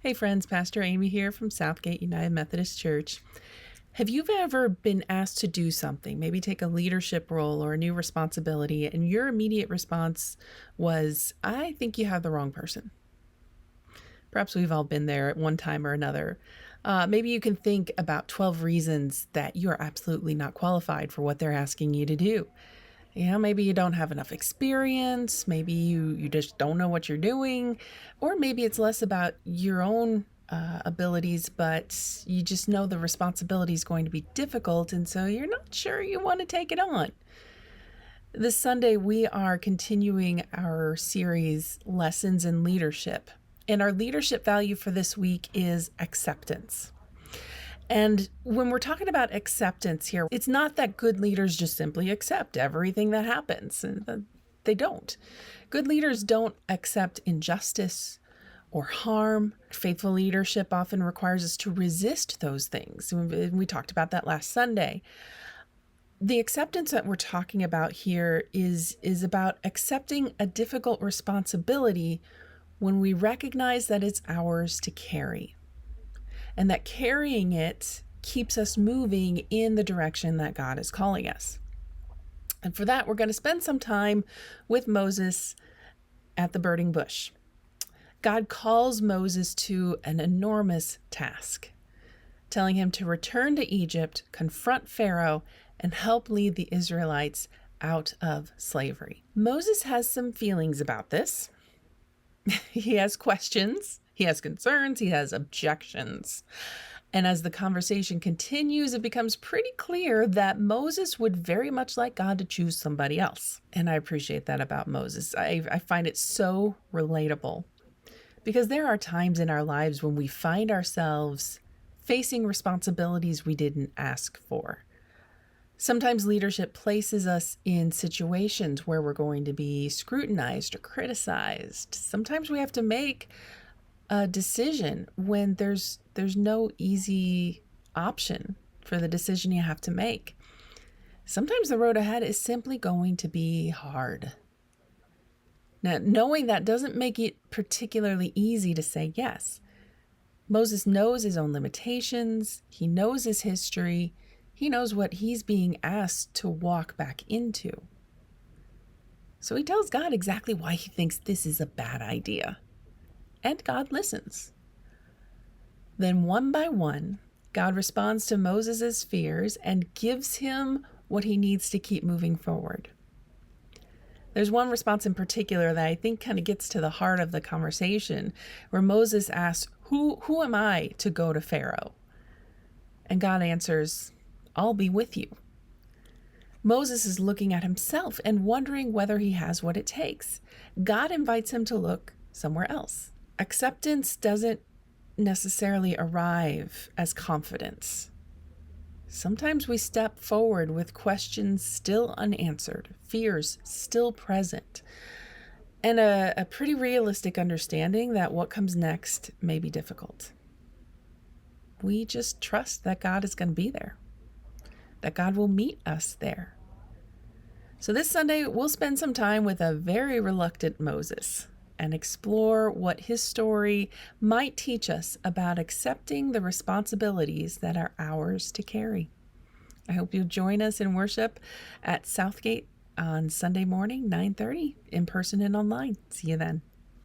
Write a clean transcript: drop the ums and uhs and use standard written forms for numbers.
Hey friends, Pastor Amy here from Southgate United Methodist Church. Have you ever been asked to do something, maybe take a leadership role or a new responsibility, and your immediate response was, I think you have the wrong person? Perhaps we've all been there at one time or another. Maybe you can think about 12 reasons that you are absolutely not qualified for what they're asking you to do. Maybe you don't have enough experience. Maybe you just don't know what you're doing. Or maybe it's less about your own abilities, but you just know the responsibility is going to be difficult. And so you're not sure you want to take it on. This Sunday, we are continuing our series, Lessons in Leadership. And our leadership value for this week is acceptance. And when we're talking about acceptance here, it's not that good leaders just simply accept everything that happens. They don't. Good leaders don't accept injustice or harm. Faithful leadership often requires us to resist those things. We talked about that last Sunday. The acceptance that we're talking about here is about accepting a difficult responsibility when we recognize that it's ours to carry, and that carrying it keeps us moving in the direction that God is calling us. And for that, we're going to spend some time with Moses at the burning bush. God calls Moses to an enormous task, telling him to return to Egypt, confront Pharaoh, and help lead the Israelites out of slavery. Moses has some feelings about this. He has questions, he has concerns, he has objections. And as the conversation continues, it becomes pretty clear that Moses would very much like God to choose somebody else. And I appreciate that about Moses. I find it so relatable, because there are times in our lives when we find ourselves facing responsibilities we didn't ask for. Sometimes leadership places us in situations where we're going to be scrutinized or criticized. Sometimes we have to make a decision when there's no easy option for the decision you have to make. Sometimes the road ahead is simply going to be hard. Now, knowing that doesn't make it particularly easy to say yes. Moses knows his own limitations. He knows his history. He knows what he's being asked to walk back into. So he tells God exactly why he thinks this is a bad idea. And God listens. Then one by one, God responds to Moses' fears and gives him what he needs to keep moving forward. There's one response in particular that I think kind of gets to the heart of the conversation, where Moses asks, Who am I to go to Pharaoh? And God answers, I'll be with you. Moses is looking at himself and wondering whether he has what it takes. God invites him to look somewhere else. Acceptance doesn't necessarily arrive as confidence. Sometimes we step forward with questions still unanswered, fears still present, and a pretty realistic understanding that what comes next may be difficult. We just trust that God is going to be there, that God will meet us there. So this Sunday, we'll spend some time with a very reluctant Moses and explore what his story might teach us about accepting the responsibilities that are ours to carry. I hope you'll join us in worship at Southgate on Sunday morning, 9:30, in person and online. See you then.